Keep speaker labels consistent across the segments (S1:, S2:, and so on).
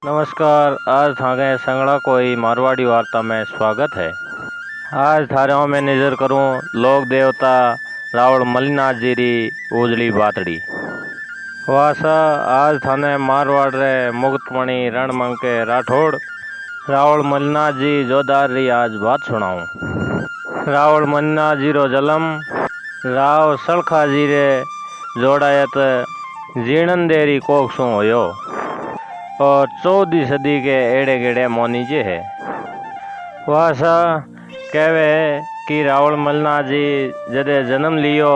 S1: नमस्कार। आज थागे संगड़ा कोई मारवाड़ी वार्ता में स्वागत है। आज थारे में नजर करूं लोक देवता रावण मल्लिनाथ जी री उजली बातड़ी। वासा आज थाने मारवाड़ रे मुक्तमणि रणमंग के राठौड़ रावण मल्लिनाथ जी जोदार री आज बात सुनाऊं। रावण मल्लिनाथ जी रो जन्म राव सलखा जी रे जोड़ायत जीणन देरी कोख सु होयो और 14वीं सदी के एड़े गेड़े मोनीजे है। वासा कहवे कि रावण मल्लिनाथ जी जदे जन्म लियो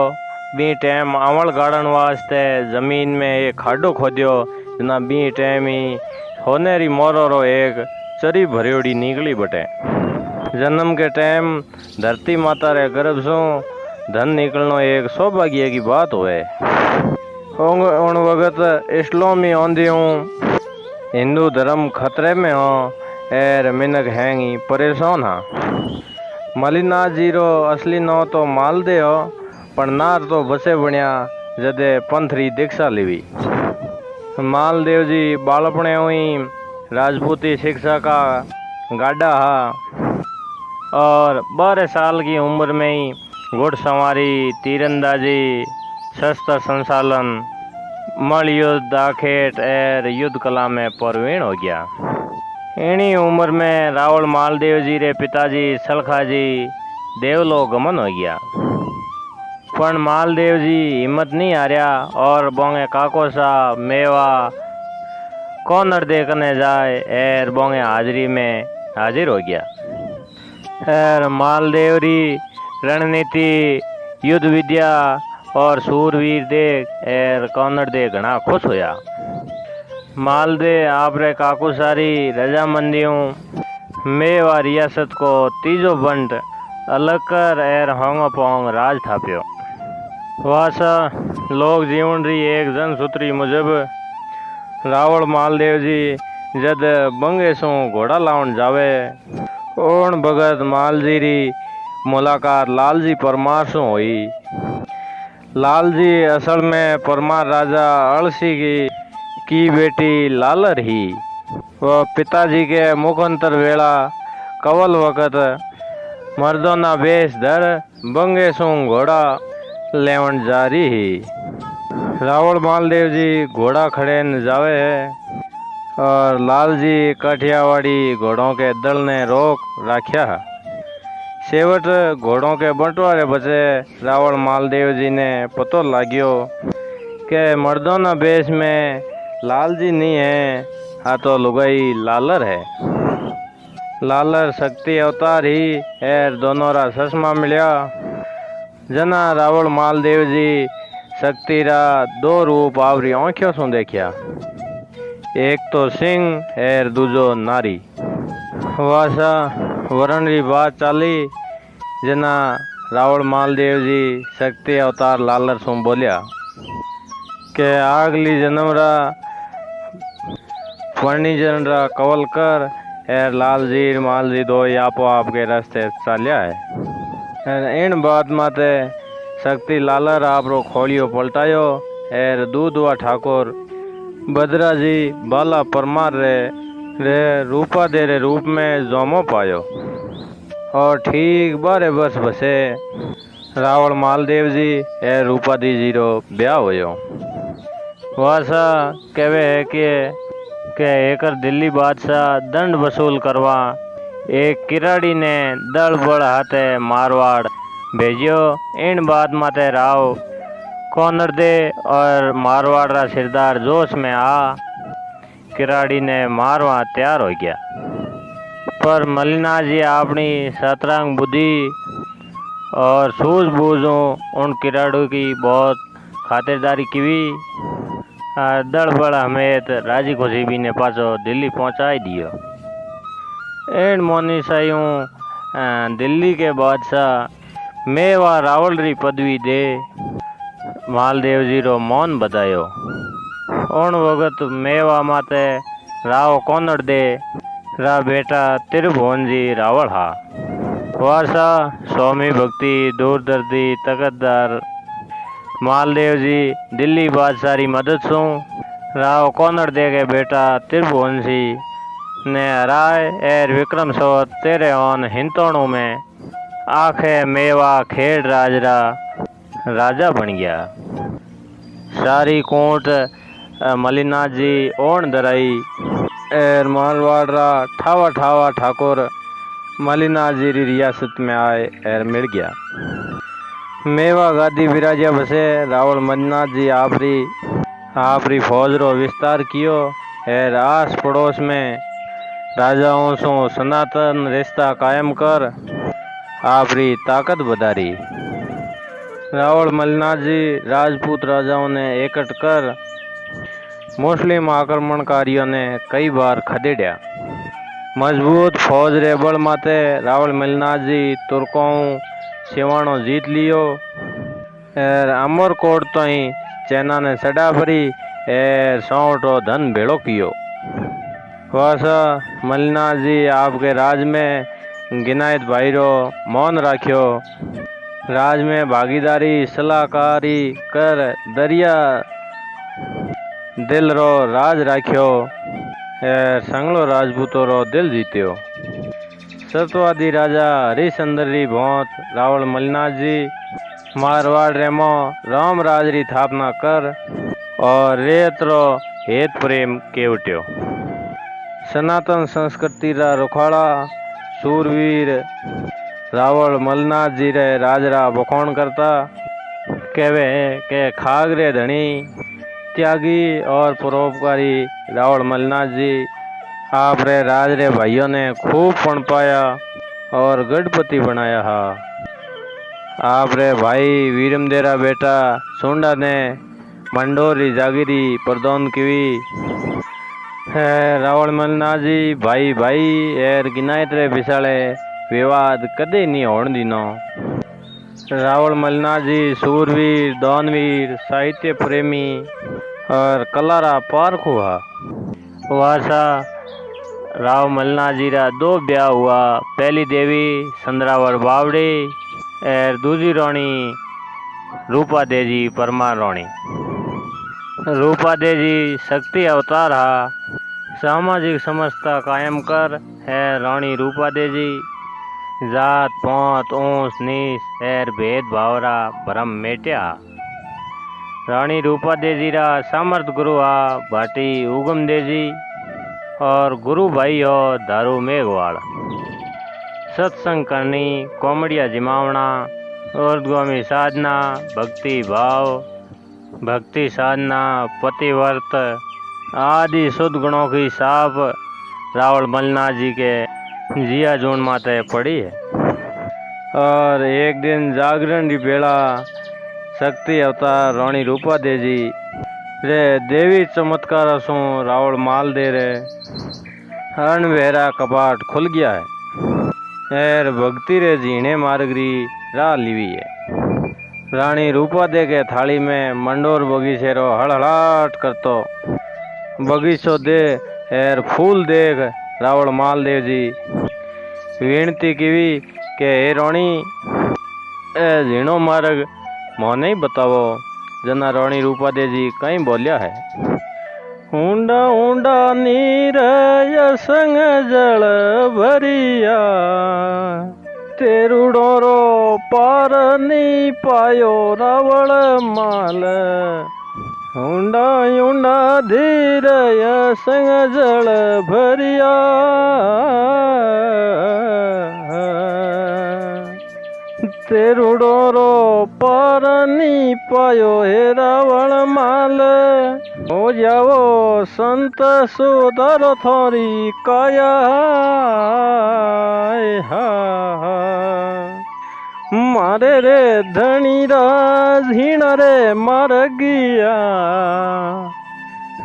S1: बी टाइम आवल गाड़न वास्ते जमीन में एक खाडो खोद्यो जना बी टाइम ही होनेरी मोरो रो एक चरी भरियोड़ी निकली बटे। जन्म के टाइम धरती माता रे गर्भ सु धन निकलनो एक सौभाग्य की बात होवे। उन वक्त इस्लामी आंधियों हिंदू धर्म खतरे में हो एर मिनक हैंगी परेशान हा। मल्लिनाथ जी रो असली नाम तो मालदेव हो पर नार तो बसे बनिया जदे पंथरी दीक्षा लेवी। मालदेव जी बालपणे हुई राजपूती शिक्षा का गाड़ा हा और 12 साल की उम्र में ही घुड़सवारी तीरंदाजी शस्त्र संचालन मल युद्ध दाखेट और युद्ध कला में प्रवीण हो गया। इन्हीं उम्र में रावण मालदेव जी रे पिताजी सलखा जी देवलोक गमन हो गया। पण मालदेव जी हिम्मत नहीं हारिया और बोंगे काको सा मेवा कौनर देखने जाए एर बोंगे हाजिरी में हाजिर हो गया। एर मालदेव री रणनीति युद्ध विद्या और सूरवीर देख एर कौनर दे घना खुश होया। मालदे आपरे काकू सारी रजामंदियों मेवा रियासत को तीजो बंट अलग कर एर होंग पोंग राज थाप्यो। वासा लोक जीवन री एक जनसूत्री मुजब रावण मालदेव जी जद बंगे सु घोड़ा लाउन जावे ओण भगत मालजी री मुलाकात लालजी परमार सु हुई। लालजी असल में परमार राजा अलसी की बेटी लालर ही। वह पिताजी के मुखंतर वेला कवल वक़्त मर्दोना वेश धर बंगे सु घोड़ा लेवन जारी ही। रावण मालदेव जी घोड़ा खड़े न जावे है और लालजी काठियावाड़ी घोड़ों के दल ने रोक राख्या। सेवट घोड़ों के बंटवारे बचे रावण मालदेव जी ने पतो लाग्यो के मर्दों बेस में लालजी नहीं है हाँ तो लुगाई लालर है। लालर शक्ति अवतार ही एर दोनों रा चश्मा मिलिया। जना रावण मालदेव जी शक्ति रा दो रूप आवरी आँखों सु देखिया, एक तो सिंह एर दूजो नारी। वासा वरण री बात चाली जना रावण मालदेव जी शक्ति अवतार लालर सु बोलिया के आगली जन्म रा फर्नीजन रा कवल कर एर लालजी मालजी दो आपो आपके रास्ते चालिया है। इन बात माते शक्ति लालर आपरो खोलियो पलटायो एर दूधवा ठाकुर बदरा जी बाला परमार रे रूपा दे रे रूप में जोमो पायो और ठीक 12 वर्ष बसे रावण मालदेव जी ए रूपादी जी रो ब्याह होयो। वासा कहवे है के एकर दिल्ली बादशाह दंड वसूल करवा एक किराड़ी ने दल बड़ हाथे मारवाड़ भेजियो। इन बात माते राव कौनर दे और मारवाड़ रा सिरदार जोश में आ किराड़ी ने मारवा तैयार हो गया। पर मल्लिनाथ जी अपनी सतरंग बुद्धि और सूझबूझों उन किराड़ों की बहुत खातिरदारी की। दल बड़ हमेत राजी खुशी भी ने पाछो दिल्ली पहुंचाई दियो। एन मोनी सायूं दिल्ली के बादशाह मेवा रावल री पदवी दे मालदेव जी रो मौन बतायो। उन वक्त मेवा माते राव कौनड़ दे रा बेटा त्रिभुवन जी रावल हा। वासा स्वामी भक्ति दूरदर्दी तकतदार मालदेव जी दिल्ली बादशाह री मदद सु राव कोनड़ दे के बेटा त्रिभुवंशी ने हराय एर विक्रम सोत तेरे ओन हिंतोणु में आखे मेवा खेड़ राजरा राजा बन गया। सारी कोट मलिनाथ जी ओण दराई एर मारवाड़ा ठावा ठावा ठाकुर मलिनाथ जी री रियासत में आए एर मिल गया। मेवा गादी विराजिया बसे रावल मलिनाथ जी आपरी फौज रो विस्तार कियो एर आस पड़ोस में राजाओं सो सनातन रिश्ता कायम कर आपरी ताकत बढ़ारी। रावल मलिनाथ जी राजपूत राजाओं ने एकट कर मुस्लिम आक्रमणकारियों ने कई बार खदेड़िया। मजबूत फौज रे बल माते रावल मलिनाथ जी तुर्कों सिवाणो जीत लियो एर अमरकोट तो ही चैना ने सड़ा भरी एर सौटो धन भेड़ो कियो। वासा मलिनाथ जी आपके राज में गिनायत भाईरो मौन राख्यो। राज में भागीदारी सलाहकारी कर दरिया दिल रो राज राख्यो एर संगलो राजपूतों रो दिल जीत्यो। सतवादी राजा हरिश्चंद्र री भौत रावल मलिनाथ जी मारवाड़ रेमो राम राज री स्थापना कर और रेत रो हेत प्रेम केवट्यो। सनातन संस्कृति रा रुखाड़ा सूरवीर रावल मलिनाथ जी रे राजरा बखोण करता कहवे के खाग रे धनी त्यागी और परोपकारी रावल मलिनाथ जी आप रे राज रे भाइयों ने खूब पण पाया और गढ़पति बनाया हा। आप रे भाई वीरमदेरा बेटा सोंडा ने मंडोर री जागीरी प्रदान की है। रावल मलिनाथ जी भाई भाई एर गिनायत रे बिसाले विवाद कदे नहीं होण दीनो। रावल मलिनाथ जी सूरवीर दानवीर साहित्य प्रेमी और कलारा पारखू हा। वासा राव मलिनाथ जी रा दो ब्याह हुआ। पहली देवी संद्रावर बावड़ी और दूसरी रानी रूपा देजी परमार रानी। रूपा देजी शक्ति अवतार हा। सामाजिक समस्ता कायम कर है रानी रूपा देजी जात पात ऊंच नीच एर भेद भावरा भ्रम मेट्या। रानी रूपा देजी रा सामर्थ गुरु आ भाटी उगम देजी और गुरु भाई हो दारू मेघवाड़। सत्संग करनी कॉमेडिया जिमावना ऊर्ध्वगामी साधना भक्ति भाव भक्ति साधना पतिव्रत आदि शुद्ध गुणों की साप रावल मलिनाथ जी के जिया जून माते पड़ी है। और एक दिन जागरण की बेला शक्ति अवतार रानी रूपा देजी रे देवी चमत्कार सो रावल माल दे रे अनवेरा कपाट खुल गया है एर भक्ति रे जीने मार्ग री राह लीवी है। रानी रूपा दे के थाली में मंडोर बगीचे रो हड़हड़ाट करतो बगीचो दे एर फूल देख रावल माल देव जी विनती कीवी के हे रानी ए झीणो मार्ग मोने ही बतावो। जना रानी रूपा दे जी कहीं बोलिया है। ऊंडा ऊंडा नीर संग जल भरिया तेरुड़ो रो पार नी पायो रावल माल। ऊंडा ऊंडा धीर संग जल भरिया तेरुड़ो रो पार नी पायो हे रावण माल। हो जाओ संत सुधारो थोरी काया मारे रे धनी राजीण रे मार गया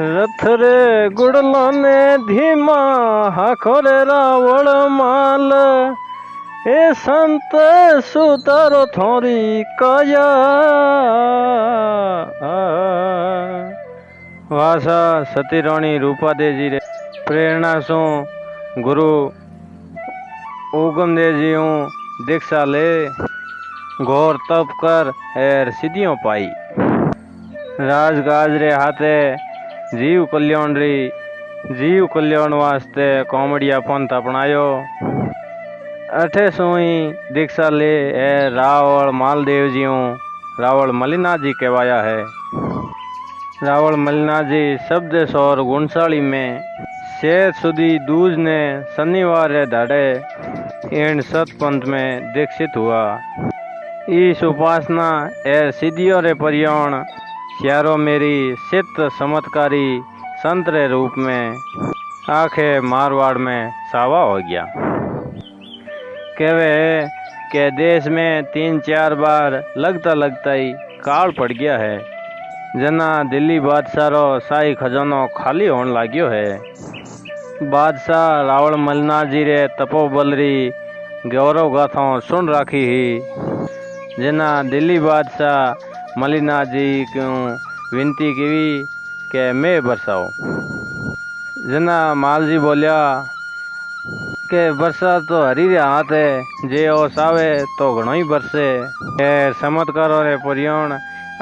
S1: रथ रे गुड़ला ने धीमा हाखो रे रावण माल। ए संत सुतारो थोरी काया वासा सती रानी रूपा देजी रे प्रेरणा सो गुरु उगम देजी दीक्षा ले घोर तप कर एर सिद्धियों पाई। राजगाज रे हाथे जीव कल्याण वास्ते कॉमेडिया पंथ अपनायो। अठे सुई दीक्षा ले है रावल मालदेव जी रावल मलिनाथ जी कहवाया है। रावल मलिनाथ जी शब्द और गुणशाली में शेर सुधी दूज ने शनिवार दाड़े इन सतपंथ में दीक्षित हुआ। इस उपासना एर सिद्धियों रे परियण श्यारो मेरी चित्त चमत्कारी संत रे रूप में आखे मारवाड़ में सावा हो गया। कहवे के देश में 3-4 बार लगता ही काल पड़ गया है। जना दिल्ली बादशाह रो शाही खजानो खाली होने लाग्यो है। बादशाह रावल मलिनाथ जी रे तपोबल री गौरव गाथाओं सुन राखी ही। जना दिल्ली बादशाह मलिनाथ जी क्यों विनती की के मैं बरसाओ। जना माल जी बोलिया के बरसा तो हरी रे हाथ है, जे ओस आवे तो घणो ही बरसे। चमत्कारों रे परियण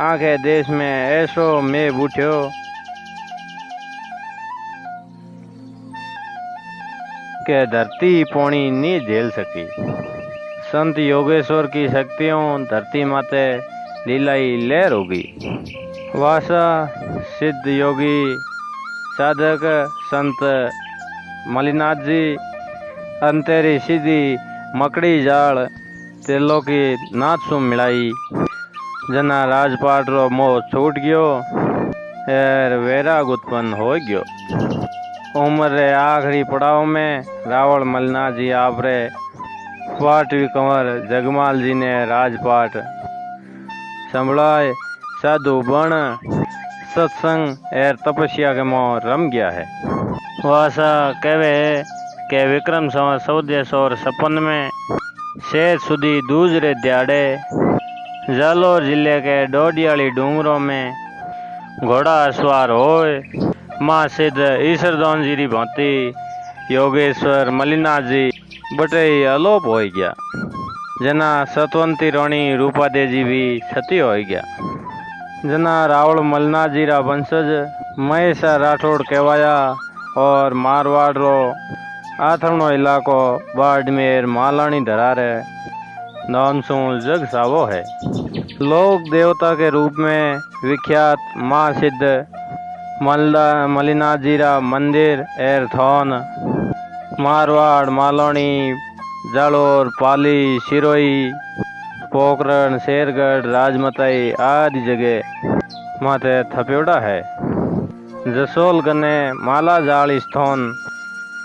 S1: आखे देश में ऐसो मैं बूठ्यो के धरती पोणी नहीं झेल सकी। संत योगेश्वर की शक्तियों धरती माते लीलाई लहर होगी। वासा सिद्ध योगी साधक संत मलिनाथ जी अंतेरी सीधी मकड़ी जाल तेलों की नाथ सु मिलाई। जना राजपाट रो मोह छूट गयो एर वैराग उत्पन्न हो गयो। उम्र रे आखिरी पड़ाव में रावल मलिनाथ जी आपरे पाटवी कंवर जगमाल जी ने राजपाट संभलाए साधु बण सत्संग एर तपस्या के मोह रम गया है। वासा कहवे के विक्रम संवत 1456 में शेर सुधी दूज रे दिहाड़े जालोर जिले के डोडियाली डूंगरों में घोड़ा सवार होए माँ सिद्ध ईश्वरदान जी री भांति योगेश्वर मलिनाथ जी बटे अलोप हो गया। जना सतवंती रानी रूपादे जी भी सती हो गया। जना रावल मलिनाथ जी रा वंशज महेशा राठौड़ कहवाया और मारवाड़ रो आथरणो इलाको बाड़मेर मालानी धरारे नाम सु जग सावो है। लोक देवता के रूप में विख्यात माँ सिद्ध मलिनाथ जी रा मंदिर एर थौन मारवाड़ मालोनी जालोर पाली सिरोही पोखरण शेरगढ़ राजमताई आदि जगह माथे थपेड़ा है। जसोल गने माला जाल स्थान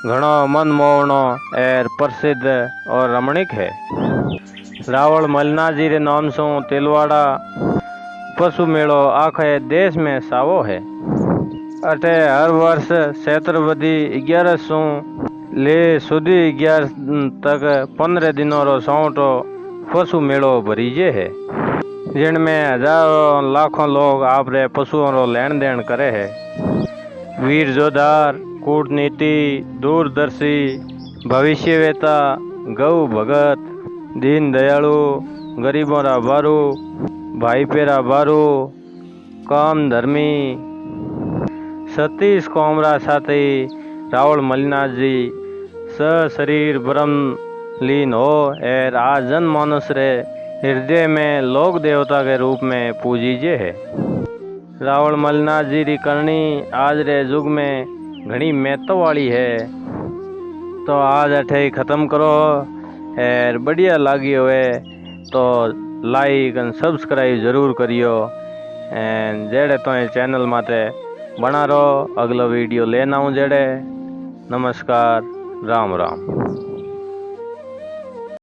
S1: घणो मनमोहनो एर प्रसिद्ध और रमणीक है। रावल मलिनाथ जी रे नाम सु तिलवाड़ा पशु मेड़ो आखे देश में सावो है। अटे हर वर्ष क्षेत्रवधि 11 सु ले सुधी 11 तक 15 दिनों रो सौटो पशु मेड़ो भरीजे है। जिनमें हजारों लाखों लोग आपरे पशुओं रो लेन देन करे है। वीर जोधार कूटनीति दूरदर्शी भविष्यवेता गौ भगत दीन दयालु गरीबों रा बारू भाई पेरा बारू काम धर्मी सतीश कोमरा साथी रावल मलिनाथ जी सशरीर ब्रह्म लीन हो एर आज जन मानस रे हृदय में लोक देवता के रूप में पूजीजे है। रावल मलिनाथ जी री करनी आज रे युग में घनी महत्व वाली है। तो आज अठे खत्म करो एर बढ़िया लागी हुए तो लाइक एंड सब्सक्राइब जरूर करियो। एंड जेड़े तो चैनल माते बना रहो अगला वीडियो लेना हूँ जेड़े। नमस्कार राम राम।